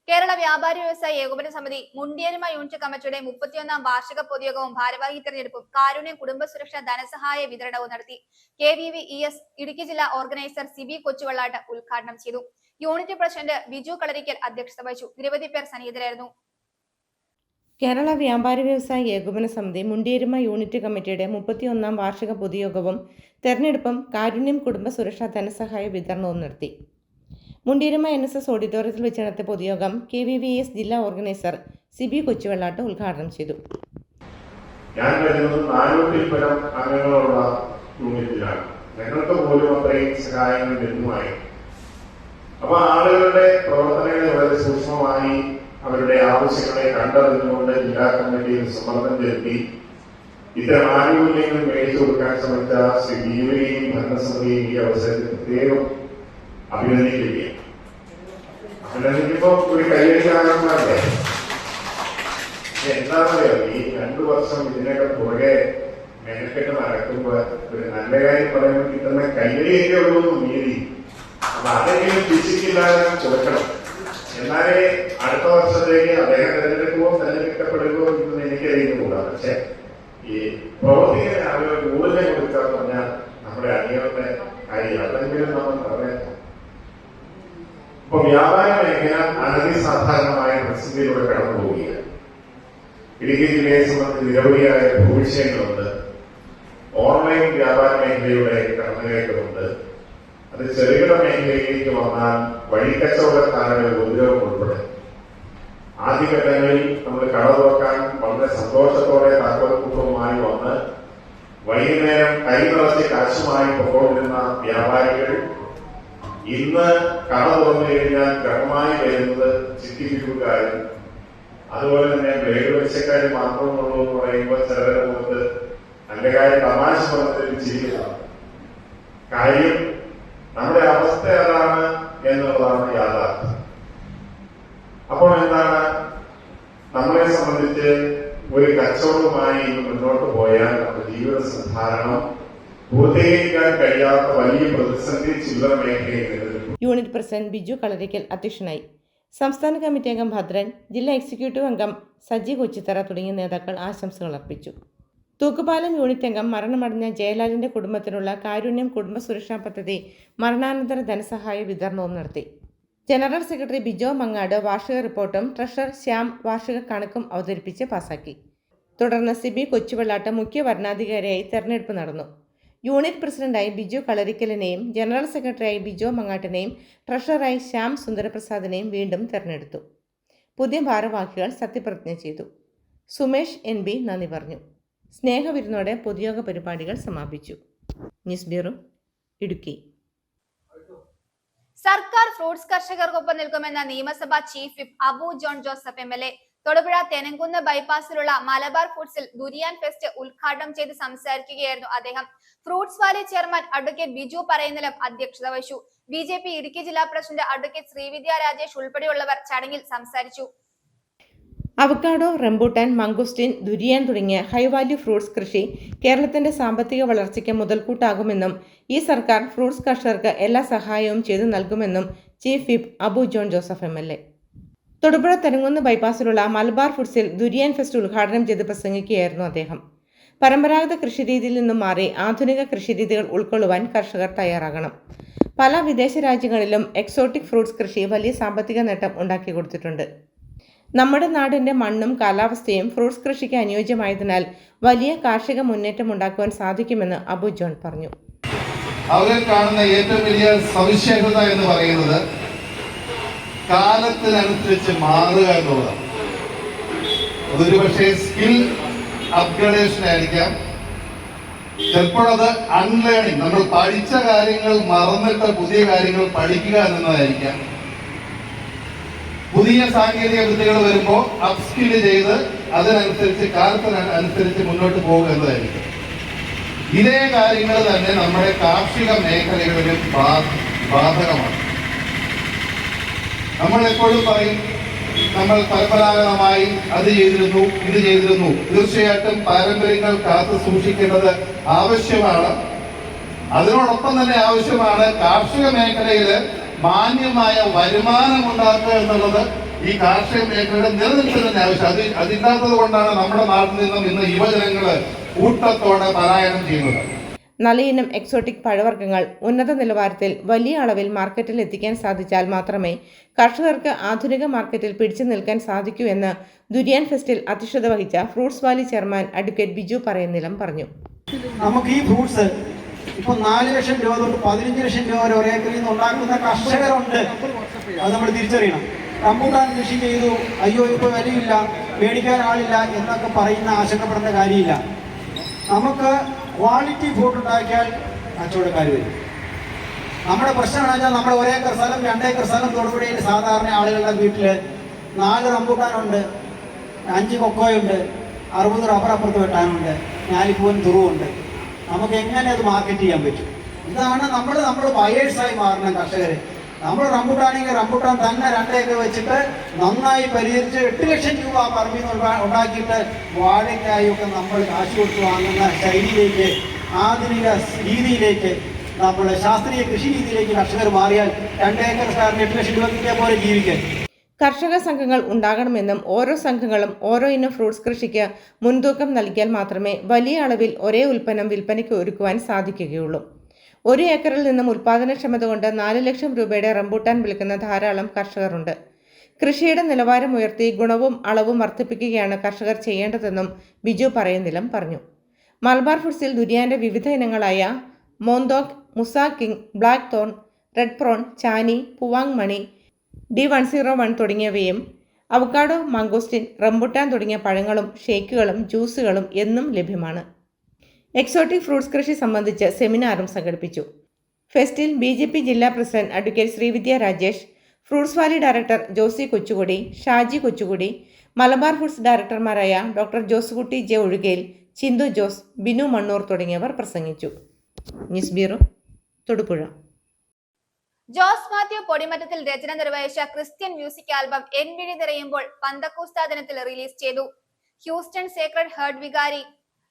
കേരള വ്യാപാരി വ്യവസായി ഏകോപന സമിതി മുണ്ടിയരുമ യൂണിറ്റ് കമ്മിറ്റിയുടെ 31ാം വാർഷിക പൊതുയോഗവും ഭാരവാഹി തെരഞ്ഞെടുപ്പും കാരുണ്യം കുടുംബസുരക്ഷ ധനസഹായ വിതരണവും നടത്തി. KVVES ഇടുക്കി ജില്ലാ ഓർഗനൈസർ സിബി കൊച്ചുവള്ളാട്ട് ഉദ്ഘാടനം ചെയ്തു. യൂണിറ്റ് പ്രസിഡന്റ് ബിജു കളരിക്കൽ അധ്യക്ഷത വഹിച്ചു. നിരവധി പേർ സന്നിഹിതരായിരുന്നു. കേരള വ്യാപാരി വ്യവസായി ഏകോപന സമിതി മുണ്ടിയരുമ യൂണിറ്റ് കമ്മിറ്റിയുടെ 31ാം വാർഷിക പൊതുയോഗവും തെരഞ്ഞെടുപ്പും കാരുണ്യം കുടുംബസുരക്ഷ ധനസഹായ വിതരണവും നടത്തി. മുണ്ടിയരുമ NSS ഓഡിറ്റോറിയത്തിൽ വെച്ച് നടത്തിയ പൊതുയോഗം KVVES ജില്ലാ ഓർഗനൈസർ സിബി കൊച്ചുവെള്ളാട്ട് ഉദ്ഘാടനം ചെയ്തു. ഞാൻ വരുന്നത് 400-ൽ അംഗങ്ങളുള്ള യൂണിറ്റിലാണ്. ഞങ്ങൾക്ക് പോലും അത്രയും സഹായങ്ങൾ ലഭ്യമായി. അപ്പൊ ആളുകളുടെ പ്രവർത്തനങ്ങളെ വളരെ സൂക്ഷ്മമായി അവരുടെ ആവശ്യങ്ങളെ കണ്ടറിഞ്ഞുകൊണ്ട് ജില്ലാ കമ്മിറ്റിയിൽ സമ്മർദ്ദം ചെലുത്തി ഇത്തരം ആനുകൂല്യങ്ങൾ മേടിച്ചു കൊടുക്കാൻ ശ്രമിച്ച ശ്രീ ജീവനെയും ഭരണസമിതിയെയും ഈ അവസരത്തിൽ പ്രത്യേകം അഭിനന്ദിക്കുകയാണ്. അഭിനന്ദിക്കുമ്പോ ഒരു കൈയടിക്കാനല്ലേ, എന്താണെന്നറിയോ, ഈ 2 വർഷം ഇതിനൊക്കെ പുറകെ മെനക്കെട്ട് നടക്കുമ്പോ ഒരു നല്ല കാര്യം പറയുമ്പോൾ കിട്ടുന്ന കൈയടിയൊക്കെ ഉള്ളൂ നീതി. അപ്പൊ അതെങ്കിലും ഫിസിക്കില്ലാതെ കൊടുക്കണം. എന്നാലേ അടുത്ത വർഷത്തേക്ക് അദ്ദേഹം തെരഞ്ഞെടുക്കപ്പെടുകയോ എന്ന് എനിക്കറിയുന്നുകൂടാ. പക്ഷെ ഈ പ്രവർത്തിക്കുന്ന ആളുകൾ കൂടുതൽ കൊടുക്കുക പറഞ്ഞാൽ നമ്മുടെ അണികളുടെ കാര്യം അതെങ്കിലും നമ്മൾ പറയാം. ഇപ്പൊ വ്യാപാര മേഖല അനധിസാധാരണമായ പരിസ്ഥിതിയിലൂടെ കടന്നു പോവുകയാണ്. ഇടുക്കി ജില്ലയെ സംബന്ധിച്ച് നിരവധിയായ ഭൂവിഷയങ്ങളുണ്ട്. ഓൺലൈൻ വ്യാപാര മേഖലയുടെ കടന്നുകയറ്റമുണ്ട്. അത് ചെറുകിട മേഖലയിലേക്ക് വന്നാൽ വഴിക്കച്ചവടക്കാരുടെ ഉപദ്രവം ഉൾപ്പെടെ ആദ്യഘട്ടങ്ങളിൽ നമ്മൾ കട തുറക്കാൻ വളരെ സന്തോഷത്തോടെ താക്കോൽക്കൂട്ടവുമായി വന്ന് വൈകുന്നേരം കൈ നിറച്ച് കാശുമായി പൊക്കോണ്ടിരുന്ന വ്യാപാരികൾ ഇന്ന് കട തുറന്നു കഴിഞ്ഞാൽ ക്രമമായി വരുന്നത് ചിറ്റിപ്പിക്കുകാരും അതുപോലെ തന്നെ ബ്ലേഡ് വെച്ചക്കാരും മാത്രമുള്ളൂ എന്ന് പറയുമ്പോൾ ചിലരുടെ മുഖത്ത് നല്ല കാര്യം തമാശ പറഞ്ഞതിൽ ചിരിക്കുന്നതാണ്. കാര്യം നമ്മുടെ അവസ്ഥ അതാണ് എന്നുള്ളതാണ് യാഥാർത്ഥ്യം. അപ്പോൾ എന്താണ്, നമ്മളെ സംബന്ധിച്ച് ഒരു കച്ചവടവുമായി മുന്നോട്ട് പോയാൽ നമ്മുടെ ജീവിത സന്ധാരണം പൂർത്തീകരിക്കാൻ കഴിയാത്ത വലിയ പ്രതിസന്ധി ചില്ലറ മേഖലയിൽ നിലനിൽക്കും. യൂണിറ്റ് പ്രസിഡന്റ് ബിജു കളരിക്കൽ അധ്യക്ഷനായി. സംസ്ഥാന കമ്മിറ്റി അംഗം ഭദ്രൻ, ജില്ലാ എക്സിക്യൂട്ടീവ് അംഗം സജി കൊച്ചിത്തറ തുടങ്ങിയ നേതാക്കൾ ആശംസകൾ അർപ്പിച്ചു. തൂക്കുപാലം യൂണിറ്റ് അംഗം മരണമടഞ്ഞ ജയലാലിന്റെ കുടുംബത്തിനുള്ള കാരുണ്യം കുടുംബസുരക്ഷാ പദ്ധതി മരണാനന്തര ധനസഹായ വിതരണവും നടത്തി. ജനറൽ സെക്രട്ടറി ബിജോ മങ്ങാട് വാർഷിക റിപ്പോർട്ടും ട്രഷറർ ശ്യാം വാർഷിക കണക്കും അവതരിപ്പിച്ച് പാസാക്കി. തുടർന്ന് സിബി കൊച്ചുവെള്ളാട്ട് മുഖ്യ വരണാധികാരിയായി തെരഞ്ഞെടുപ്പ് നടന്നു. യൂണിറ്റ് പ്രസിഡന്റായി ബിജു കളരിക്കലിനെയും ജനറൽ സെക്രട്ടറിയായി ബിജോ മങ്ങാട്ടിനെയും ട്രഷററായി ശ്യാം സുന്ദരപ്രസാദിനെയും വീണ്ടും തെരഞ്ഞെടുത്തു. പുതിയ ഭാരവാഹികൾ സത്യപ്രതിജ്ഞ ചെയ്തു. സുമേഷ് NB നന്ദി പറഞ്ഞു. സ്നേഹവിരുന്നോടെ പൊതുയോഗ പരിപാടികൾ സമാപിച്ചു. News bureau, Idukki. സർക്കാർ ഫ്രൂട്ട്സ് കർഷകർക്കൊപ്പം നിൽക്കുമെന്ന നിയമസഭാ chief whip Abu John Joseph MLA Thodupuzha Thenankunnu ബൈപ്പാസിലുള്ള മലബാർ ഫുഡ്സിൽ ദുരിയാൻ ഫെസ്റ്റ് ഉദ്ഘാടനം ചെയ്ത് സംസാരിക്കുകയായിരുന്നു അദ്ദേഹം. Fruits valley chairman advocate Biju Parayanilam അധ്യക്ഷത വഹിച്ചു. BJP ഇടുക്കി ജില്ലാ പ്രസിഡന്റ് അഡ്വക്കേറ്റ് ശ്രീവിദ്യ രാജേഷ് ഉൾപ്പെടെയുള്ളവർ ചടങ്ങിൽ സംസാരിച്ചു. അവക്കാഡോ, റംബൂട്ടാൻ, മംഗോസ്റ്റിൻ, ദുരിയാൻ തുടങ്ങിയ ഹൈ വാല്യൂ ഫ്രൂട്ട്സ് കൃഷി കേരളത്തിന്റെ സാമ്പത്തിക വളർച്ചയ്ക്ക് മുതൽക്കൂട്ടാകുമെന്നും ഈ സർക്കാർ ഫ്രൂട്ട്സ് കർഷകർക്ക് എല്ലാ സഹായവും ചെയ്തു നൽകുമെന്നും chief whip Abu John Joseph MLA. Thodupuzha Therangunnu ബൈപ്പാസിലുള്ള മലബാർ ഫുഡ്സിൽ ദുരിയാൻ ഫെസ്റ്റ് ഉദ്ഘാടനം ചെയ്ത് പ്രസംഗിക്കുകയായിരുന്നു അദ്ദേഹം. പരമ്പരാഗത കൃഷിരീതിയിൽ നിന്നും മാറി ആധുനിക കൃഷിരീതികൾ ഉൾക്കൊള്ളുവാൻ കർഷകർ തയ്യാറാകണം. പല വിദേശ രാജ്യങ്ങളിലും എക്സോട്ടിക് ഫ്രൂട്ട്സ് കൃഷി വലിയ സാമ്പത്തിക നേട്ടം ഉണ്ടാക്കി കൊടുത്തിട്ടുണ്ട്. നമ്മുടെ നാടിൻ്റെ മണ്ണും കാലാവസ്ഥയും ഫ്രൂട്ട്സ് കൃഷിക്ക് അനുയോജ്യമായതിനാൽ വലിയ കാർഷിക മുന്നേറ്റം ഉണ്ടാക്കുവാൻ സാധിക്കുമെന്ന് അബു ജോൺ പറഞ്ഞു. അവരിൽ കാണുന്ന ഏറ്റവും വലിയ സവിശേഷത എന്ന് പറയുന്നത് കാലത്തിനനുസരിച്ച് മാറുക എന്നുള്ളതാണ്. അതൊരു പക്ഷേ സ്കിൽ അപ്ഗ്രഡേഷൻ ആയിരിക്കാം, ചിലപ്പോൾ അത് അൺലേണിംഗ്, നമ്മൾ പഠിച്ച കാര്യങ്ങൾ മറന്നിട്ട് പുതിയ കാര്യങ്ങൾ പഠിക്കുക എന്നതായിരിക്കാം. പുതിയ സാങ്കേതിക വിദ്യകൾ വരുമ്പോൾ അപ്സ്കിൽ ചെയ്ത് അതിനനുസരിച്ച് കാലത്തിനനുസരിച്ച് മുന്നോട്ട് പോകുക എന്നതായിരിക്കും. ഇതേ കാര്യങ്ങൾ തന്നെ നമ്മുടെ കാർഷിക മേഖലകളിലും ബാധകമാണ്. നമ്മൾ എപ്പോഴും പറയും നമ്മൾ പരമ്പരാഗതമായി അത് ചെയ്തിരുന്നു, ഇത് ചെയ്തിരുന്നു. തീർച്ചയായിട്ടും പാരമ്പര്യങ്ങൾ കാത്തു സൂക്ഷിക്കേണ്ടത് ആവശ്യമാണ്. അതിനോടൊപ്പം തന്നെ ആവശ്യമാണ് കാർഷിക മേഖലയിൽ മാന്യമായ വരുമാനം ഉണ്ടാക്കുക എന്നുള്ളത്. ഈ കാർഷിക മേഖലയുടെ നിലനിൽപ്പിന് ആവശ്യം. അതില്ലാത്തത് കൊണ്ടാണ് നമ്മുടെ നാട്ടിൽ നിന്നും ഇന്ന് യുവജനങ്ങള് കൂട്ടത്തോടെ പലായനം ചെയ്യുന്നത്. നല്ലയിനം എക്സോട്ടിക് പഴവർഗ്ഗങ്ങൾ ഉന്നത നിലവാരത്തിൽ വലിയ അളവിൽ മാർക്കറ്റിൽ എത്തിക്കാൻ സാധിച്ചാൽ മാത്രമേ കർഷകർക്ക് ആധുനിക മാർക്കറ്റിൽ പിടിച്ചു നിൽക്കാൻ സാധിക്കൂ എന്ന് ദുരിയാൻ ഫെസ്റ്റിൽ അധ്യക്ഷത വഹിച്ച fruits valley chairman advocate Biju Parayunnilam പറഞ്ഞു. നമുക്ക് ഈ ഫ്രൂട്ട്സ് ഇപ്പോൾ 4 ലക്ഷം രൂപ തൊട്ട് 15 ലക്ഷം രൂപ വരെ ഒരേക്കറിൽ നിന്ന് ഉണ്ടാക്കുന്ന കർഷകരുണ്ട്. അത് നമ്മൾ തിരിച്ചറിയണം. റംബൂട്ടാൻ കൃഷി ചെയ്തു, അയ്യോ ഇപ്പോൾ വിലയില്ല, മേടിക്കാൻ ആളില്ല എന്നൊക്കെ പറയുന്ന ആശങ്കപ്പെടേണ്ട കാര്യമില്ല. നമുക്ക് ക്വാളിറ്റി ഫുഡ് ഉണ്ടാക്കിയാൽ കച്ചവടക്കാർ വരും. നമ്മുടെ പ്രശ്നം എന്ന് വെച്ചാൽ നമ്മുടെ 1 ഏക്കർ സ്ഥലം 2 ഏക്കർ സ്ഥലം തൊടുപുഴയിൽ സാധാരണ ആളുകളുടെ വീട്ടിൽ 4 റംബൂട്ടാനുണ്ട്, 5 കൊക്കോയുണ്ട്, 60 റബ്ബർ അപ്പുറത്ത് വെട്ടാനുണ്ട്, 4 പൂവൻ തുറുവുണ്ട്. നമുക്ക് എങ്ങനെ അത് മാർക്കറ്റ് ചെയ്യാൻ പറ്റും? ഇതാണ് നമ്മൾ ബയേഴ്സായി മാറുന്ന കർഷകർ. നമ്മൾ റംബൂട്ടാണെങ്കിൽ റംബൂട്ടാൻ തന്നെ 2 ഏക്കർ വെച്ചിട്ട് നന്നായി പരിഹരിച്ച് 8 ലക്ഷം രൂപ പറമ്പിൽ നിന്ന് ഉണ്ടാക്കിയിട്ട് വാഴയ്ക്കായൊക്കെ നമ്മൾ കാശ് കൊടുത്ത് വാങ്ങുന്ന ശൈലിയിലേക്ക്, ആധുനിക രീതിയിലേക്ക്, നമ്മൾ ശാസ്ത്രീയ കൃഷി രീതിയിലേക്ക് കർഷകർ മാറിയാൽ 2 ഏക്കർ സ്ഥലത്തിന് 8 ലക്ഷം രൂപ കിട്ടിയ പോലെ ജീവിക്കാൻ. കർഷക സംഘങ്ങൾ ഉണ്ടാകണമെന്നും ഓരോ സംഘങ്ങളും ഓരോ ഇനം ഫ്രൂട്ട്സ് കൃഷിക്ക് മുൻതൂക്കം നൽകിയാൽ മാത്രമേ വലിയ അളവിൽ ഒരേ ഉൽപ്പന്നം വിൽപ്പനയ്ക്ക് ഒരുക്കുവാൻ സാധിക്കുകയുള്ളൂ. 1 ഏക്കറിൽ നിന്നും ഉൽപ്പാദനക്ഷമത കൊണ്ട് 4 ലക്ഷം രൂപയുടെ റംബൂട്ടാൻ വിൽക്കുന്ന ധാരാളം കർഷകരുണ്ട്. കൃഷിയുടെ നിലവാരം ഉയർത്തി ഗുണവും അളവും വർദ്ധിപ്പിക്കുകയാണ് കർഷകർ ചെയ്യേണ്ടതെന്നും ബിജു പറയുന്നിലം പറഞ്ഞു. മലബാർ ഫുഡ്സിൽ ദുരിയാന്റെ വിവിധ ഇനങ്ങളായ Monthong, Musang King, black thorn, red prawn, Chanee, Puang Manee, D101 തുടങ്ങിയവയും അവക്കാഡോ, മാങ്കോസ്റ്റിൻ, റംബുട്ടാൻ തുടങ്ങിയ പഴങ്ങളും ഷേക്കുകളും ജ്യൂസുകളും എന്നും ലഭ്യമാണ്. എക്സോട്ടിക് ഫ്രൂട്ട്സ് കൃഷി സംബന്ധിച്ച് സെമിനാറും സംഘടിപ്പിച്ചു. ഫെസ്റ്റിൽ BJP ജില്ലാ president advocate Sreevidya Rajesh, fruits valley director Josy Kochukudi, Shaji Kochukudi, Malabar foods ഡയറക്ടർമാരായ ഡോക്ടർ ജോസുകുട്ടി ജെ ഒഴുകേൽ, ചിന്തു ജോസ്, ബിനു മണ്ണൂർ തുടങ്ങിയവർ പ്രസംഗിച്ചു. News bureau, Thodupuzha. Jose Mathew Podimattathil രചന നിർവഹിച്ച ക്രിസ്ത്യൻ മ്യൂസിക് ആൽബം എൻ വിഴി നിറയുമ്പോൾ പന്തക്കൂസ്ത ദിനത്തിൽ റിലീസ് ചെയ്തു. ഹ്യൂസ്റ്റൺ സേക്രഡ് ഹേർട്ട് വികാരി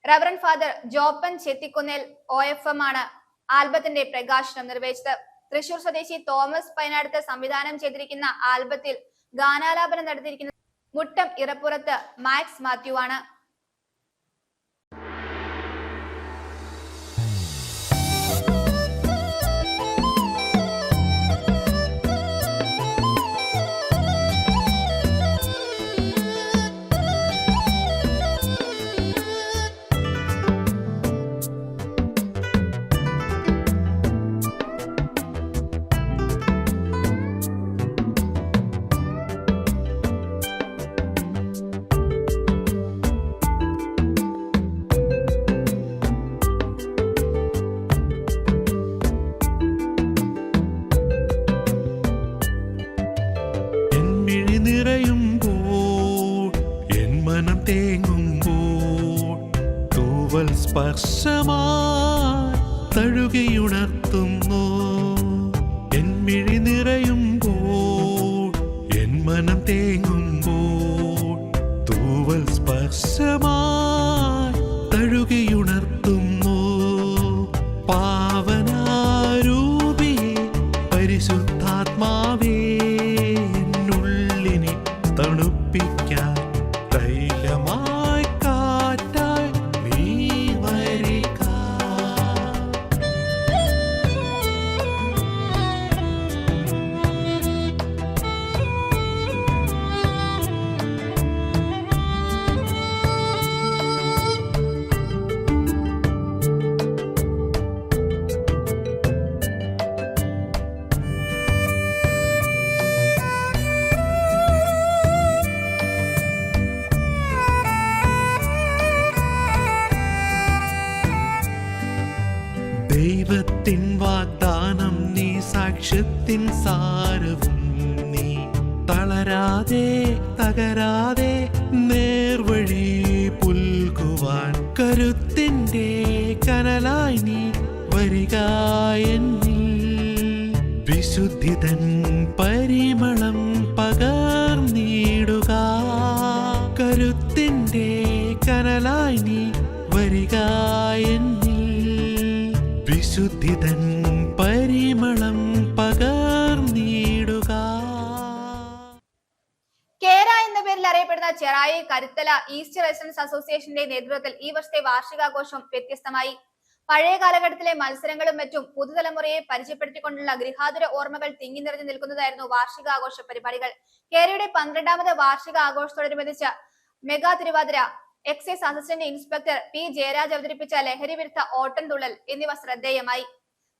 reverend father Joppan Chethikkunnel OFM ആണ് ആൽബത്തിന്റെ പ്രകാശനം നിർവഹിച്ചത്. തൃശൂർ സ്വദേശി തോമസ് പൈനാടത്ത് സംവിധാനം ചെയ്തിരിക്കുന്ന ആൽബത്തിൽ ഗാനാലാപനം നടത്തിയിരിക്കുന്നത് മുട്ടം ഇറപ്പുറത്ത് മാക്സ് മാത്യു ആണ്. സ്പർശമായി തഴുകിയുണർത്തുന്നു. എൻ മിഴി നിറയുമ്പോൾ, എൻ മനം തേങ്ങുമ്പോൾ, തൂവൽ സ്പർശമായി തഴുകിയുണർത്തുന്നു. പാവനാരൂപിയെ പരിശുദ്ധാത്മാവേ ആവശ്യത്തിൻ സാരവും നീ തളരാതെ തകരാതെ നേർവഴി പുൽകുവാൻ കരുത്തിൻ്റെ കനലായി നീ വരിക എന്നിൽ വിശുദ്ധിതൻ പരിമളം പകർന്നിടുക കരുത്തിൻ്റെ കനലായി നീ വരിക എന്നിൽ വിശുദ്ധിതൻ പരിമളം പകർന്നിടുക. കേര എന്ന പേരിൽ അറിയപ്പെടുന്ന ചെറായി കരുത്തല ഈസ്റ്റ് റെസിഡൻസ് അസോസിയേഷന്റെ നേതൃത്വത്തിൽ ഈ വർഷത്തെ വാർഷികാഘോഷം വ്യത്യസ്തമായി. പഴയ കാലഘട്ടത്തിലെ മത്സരങ്ങളും മറ്റും പുതുതലമുറയെ പരിചയപ്പെടുത്തിക്കൊണ്ടുള്ള ഗൃഹാതുര ഓർമ്മകൾ തിങ്ങി നിറഞ്ഞു നിൽക്കുന്നതായിരുന്നു വാർഷികാഘോഷ പരിപാടികൾ. കേരയുടെ 12ാമത് വാർഷികാഘോഷത്തോടനുബന്ധിച്ച് mega Thiruvathira, excise assistant inspector P Jayaraj അവതരിപ്പിച്ച ലഹരി വിരുദ്ധ ഓട്ടൻതുള്ളൽ എന്നിവ ശ്രദ്ധേയമായി.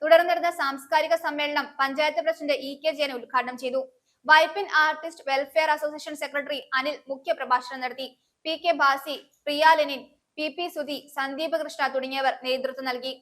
തുടർന്ന് നടന്ന സാംസ്കാരിക സമ്മേളനം പഞ്ചായത്ത് പ്രസിഡന്റ് EK ജയൻ ഉദ്ഘാടനം ചെയ്തു. Vypin artist welfare association secretary Anil മുഖ്യ പ്രഭാഷണം നടത്തി. PK ഭാസി, പ്രിയ ലെനിൻ, PP സുധി, സന്ദീപ് കൃഷ്ണ തുടങ്ങിയവർ നേതൃത്വം നൽകി.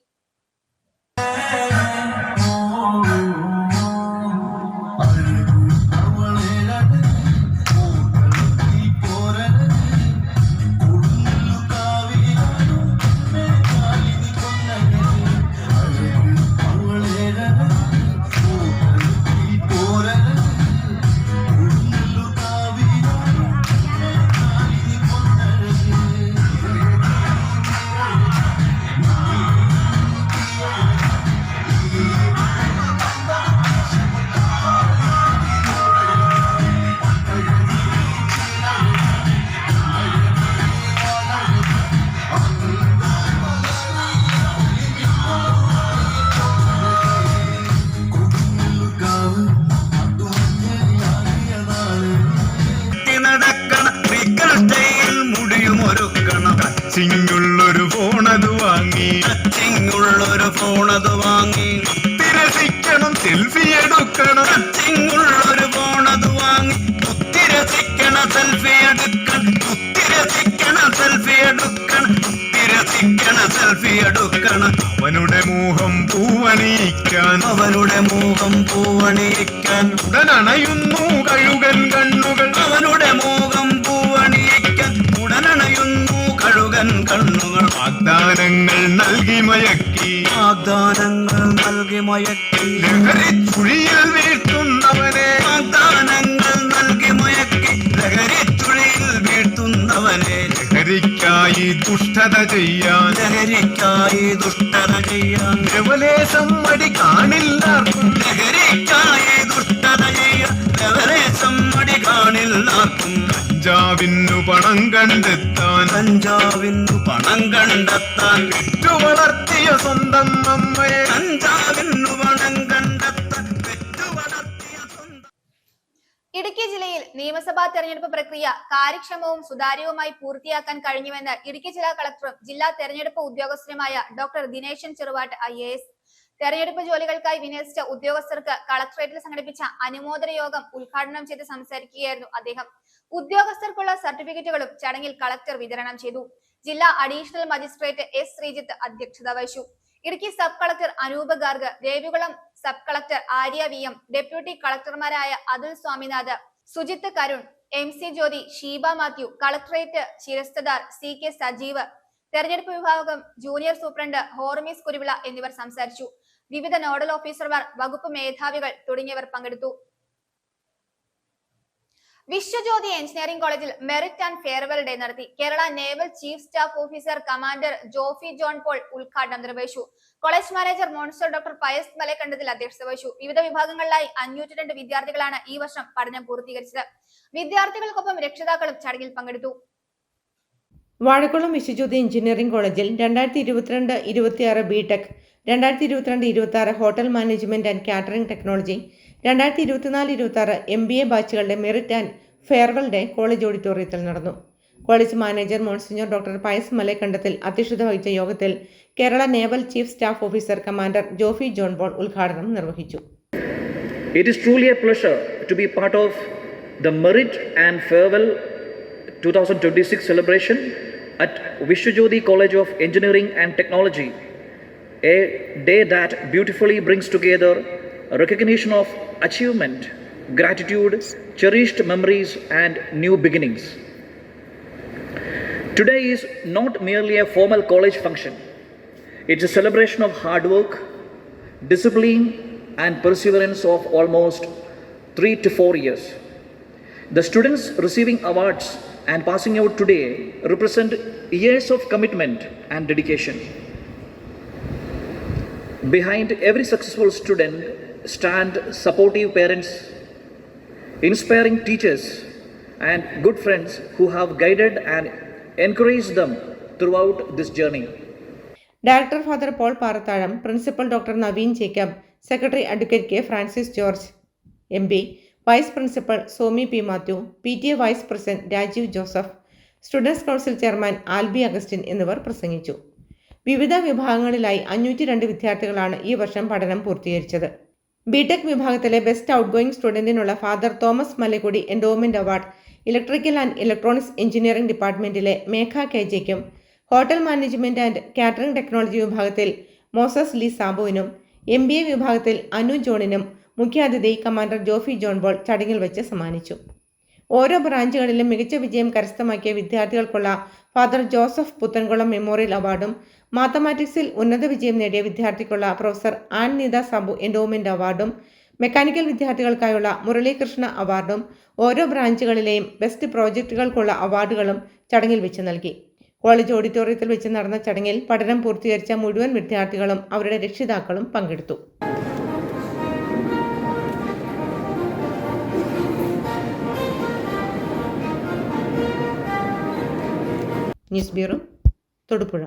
ടച്ചിങ്ങുള്ളൊരു ഫോണത് വാങ്ങി തിരസിക്കണം, സെൽഫി എടുക്കണം. ടച്ചിങ്ങുള്ളൊരു ഫോണത് വാങ്ങി തിരസിക്കണം, സെൽഫി എടുക്കണം. അവനുടെ മോഹം പൂവണിയിക്കാൻ ഉടനണയുന്നു കഴുകൻ കണ്ണുകൾ. അവനുടെ മോഹം പൂവണിയിക്കാൻ ഉടനണയുന്നു കഴുകൻ കണ്ണുകൾ. വാഗ്ദാനങ്ങൾ നൽകി മയക്കി ലഹരി ചുഴിയിൽ വീഴ്ത്തുന്നവനെ. ലഹരിക്കായി ദുഷ്ടത ചെയ്യാൻ ലവലേശം മടി കാണില്ലാർക്കും. കഞ്ചാവിന്നു പണം കണ്ടെത്താൻ പെറ്റു വളർത്തിയ സ്വന്തം അമ്മയെ. ഇടുക്കി ജില്ലയിൽ നിയമസഭാ തെരഞ്ഞെടുപ്പ് പ്രക്രിയ കാര്യക്ഷമവും സുതാര്യവുമായി പൂർത്തിയാക്കാൻ കഴിഞ്ഞുവെന്ന് ഇടുക്കി ജില്ലാ കളക്ടറും ജില്ലാ തെരഞ്ഞെടുപ്പ് ഉദ്യോഗസ്ഥനുമായ ഡോക്ടർ ദിനേശൻ ചെറുവാട്ട് IAS. തെരഞ്ഞെടുപ്പ് ജോലികൾക്കായി വിന്യസിച്ച ഉദ്യോഗസ്ഥർക്ക് കളക്ടറേറ്റിൽ സംഘടിപ്പിച്ച അനുമോദന യോഗം ഉദ്ഘാടനം ചെയ്ത് സംസാരിക്കുകയായിരുന്നു അദ്ദേഹം. ഉദ്യോഗസ്ഥർക്കുള്ള സർട്ടിഫിക്കറ്റുകളും ചടങ്ങിൽ കളക്ടർ വിതരണം ചെയ്തു. ജില്ലാ അഡീഷണൽ മജിസ്ട്രേറ്റ് S ശ്രീജിത്ത് അധ്യക്ഷത വഹിച്ചു. Idukki sub collector Anoop Garg, Devikulam sub collector Arya VM, deputy കളക്ടർമാരായ Athul Swaminath, Sujith Karun, MC Jyothi, Sheeba Mathew, collectorate ശിരസ്തദാർ CK സജീവ്, തെരഞ്ഞെടുപ്പ് വിഭാഗം ജൂനിയർ സൂപ്രണ്ട് ഹോർമീസ് കുരുവിള എന്നിവർ സംസാരിച്ചു. വിവിധ നോഡൽ ഓഫീസർമാർ, വകുപ്പ് മേധാവികൾ തുടങ്ങിയവർ പങ്കെടുത്തു. വിശ്വജ്യോതി എഞ്ചിനീയറിംഗ് കോളേജിൽ മെറിറ്റ് ആൻഡ് ഫെയർവെൽ ഡേ നടത്തി. Kerala naval chief staff officer commander Jofi John Paul ഉദ്ഘാടനം നിർവഹിച്ചു. College manager monsignor doctor Pius Malakkandathil അധ്യക്ഷത വഹിച്ചു. വിവിധ വിഭാഗങ്ങളിലായി 502 വിദ്യാർത്ഥികളാണ് ഈ വർഷം പഠനം പൂർത്തീകരിച്ചത്. വിദ്യാർത്ഥികൾക്കൊപ്പം രക്ഷിതാക്കളും ചടങ്ങിൽ പങ്കെടുത്തു. വാഴക്കുളം വിശ്വജ്യോതി എഞ്ചിനീയറിംഗ് കോളേജിൽ 2022-26 BTech, 2022-26 hotel management and catering technology, 2024-26 MBA ബാച്ചുകളുടെ merit and farewell day college ഓഡിറ്റോറിയത്തിൽ നടന്നു. College manager monsignor doctor Pius Malakkandathil അധ്യക്ഷത വഹിച്ച യോഗത്തിൽ Kerala naval chief staff officer commander Jofi John Paul ഉദ്ഘാടനം നിർവഹിച്ചു. It is truly a pleasure to be part of the Merit and Farewell 2026 celebration at Vishwajyothi College of Engineering and Technology, a day that beautifully brings together recognition of achievement, gratitude, cherished memories, and new beginnings. Today is not merely a formal college function. It's a celebration of hard work, discipline, and perseverance of almost 3 to 4 years. The students receiving awards and passing out today represent years of commitment and dedication. Behind every successful student stand supportive parents, inspiring teachers, and good friends who have guided and encouraged them throughout this journey. Director father Paul Parathazham, principal doctor Naveen Jacob, secretary advocate K Francis George MP, vice principal Somy P Mathew, PTA vice president Rajeev Joseph, students council chairman Alby Augustine എന്നിവർ പ്രസംഗിച്ചു. വിവിധ വിഭാഗങ്ങളിലായി 502 വിദ്യാർത്ഥികളാണ് ഈ വർഷം പഠനം പൂർത്തീകരിച്ചത്. ബിടെക് വിഭാഗത്തിലെ ബെസ്റ്റ് ഔട്ട്ഗോയിങ് സ്റ്റുഡന്റിനുള്ള father Thomas Malakudy endowment award electrical and electronics engineering ഡിപ്പാർട്ട്മെന്റിലെ മേഘ KJയ്ക്കും, hotel management and catering technology വിഭാഗത്തിൽ മോസസ് ലി സാബുവിനും, MBA വിഭാഗത്തിൽ അനു ജോണിനും മുഖ്യാതിഥി കമാൻഡർ ജോഫി ജോൺ ബോൾ ചടങ്ങിൽ വെച്ച് സമ്മാനിച്ചു. ഓരോ ബ്രാഞ്ചുകളിലും മികച്ച വിജയം കരസ്ഥമാക്കിയ വിദ്യാർത്ഥികൾക്കുള്ള ഫാദർ ജോസഫ് പുത്തൻകുളം മെമ്മോറിയൽ അവാർഡും, മാത്തമാറ്റിക്സിൽ ഉന്നത വിജയം നേടിയ വിദ്യാർത്ഥിക്കുള്ള professor Ann Neetha Sabu endowment അവാർഡും, മെക്കാനിക്കൽ വിദ്യാർത്ഥികൾക്കായുള്ള മുരളീകൃഷ്ണ അവാർഡും, ഓരോ ബ്രാഞ്ചുകളിലെയും ബെസ്റ്റ് പ്രോജക്റ്റുകൾക്കുള്ള അവാർഡുകളും ചടങ്ങിൽ വെച്ച് നൽകി. കോളേജ് ഓഡിറ്റോറിയത്തിൽ വെച്ച് നടന്ന ചടങ്ങിൽ പഠനം പൂർത്തീകരിച്ച മുഴുവൻ വിദ്യാർത്ഥികളും അവരുടെ രക്ഷിതാക്കളും പങ്കെടുത്തു. News bureau, Thodupuzha.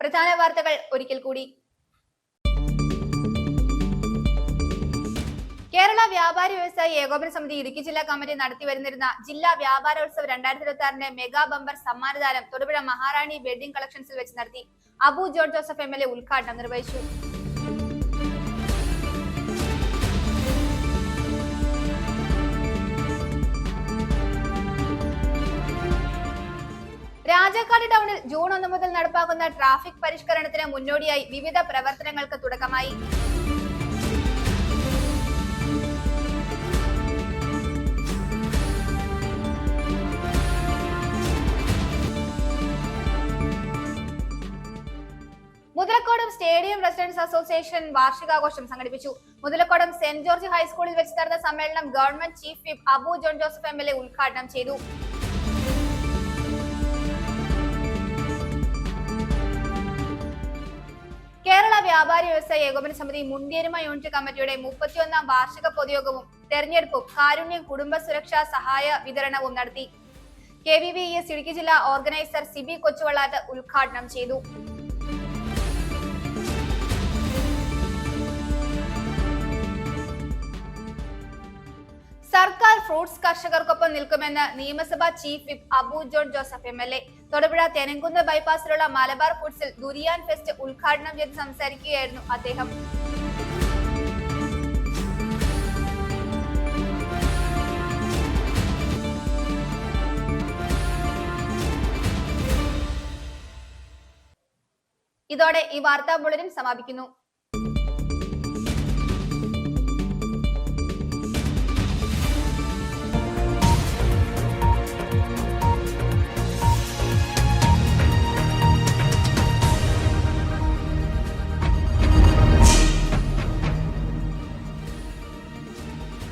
പ്രധാന വാർത്തകൾ ഒരിക്കൽ കൂടി. കേരള വ്യാപാരി വ്യവസായി ഏകോപന സമിതി ഇടുക്കി ജില്ലാ കമ്മിറ്റി നടത്തിവരുന്നിരുന്ന ജില്ലാ വ്യാപാരോത്സവ് 2026 മെഗാ ബമ്പർ സമ്മാനദാനം തൊടുപുഴ മഹാറാണി വെഡിംഗ് കളക്ഷൻസിൽ വെച്ച് നടത്തി. അബു ജോൺ ജോസഫ് MLA ഉദ്ഘാടനം നിർവഹിച്ചു. രാജാക്കാട് ടൗണിൽ ജൂൺ 1 മുതൽ നടപ്പാക്കുന്ന ട്രാഫിക് പരിഷ്കരണത്തിന് മുന്നോടിയായി വിവിധ പ്രവർത്തനങ്ങൾക്ക് തുടക്കമായി. മുതലക്കോടം സ്റ്റേഡിയം റെസിഡൻസ് അസോസിയേഷൻ വാർഷികാഘോഷം സംഘടിപ്പിച്ചു. മുതലക്കോടം സെന്റ് ജോർജ് ഹൈസ്കൂളിൽ വെച്ച് നടന്ന സമ്മേളനം government chief whip Abu John Joseph MLA ഉദ്ഘാടനം ചെയ്തു. കേരള വ്യാപാരി വ്യവസായി ഏകോപന സമിതി മുണ്ടിയരുമ യൂണിറ്റ് കമ്മിറ്റിയുടെ 31ാം വാർഷിക പൊതുയോഗവും തെരഞ്ഞെടുപ്പും കാരുണ്യം കുടുംബ സുരക്ഷാ സഹായ വിതരണവും നടത്തി. KVVES ഇടുക്കി ജില്ലാ ഓർഗനൈസർ സിബി കൊച്ചുവള്ളാട്ട് ഉദ്ഘാടനം ചെയ്തു. സർക്കാർ ഫ്രൂട്ട്സ് കർഷകർക്കൊപ്പം നിൽക്കുമെന്ന് നിയമസഭാ chief whip Abu John Joseph MLA. Thodupuzha Thenankunnu ബൈപ്പാസിലുള്ള മലബാർ ഫുഡ്സിൽ ദുരിയാൻ ഫെസ്റ്റ് ഉദ്ഘാടനം ചെയ്ത് സംസാരിക്കുകയായിരുന്നു അദ്ദേഹം. ഇതോടെ ഈ വാർത്താ ബുള്ളറ്റിൻ സമാപിക്കുന്നു.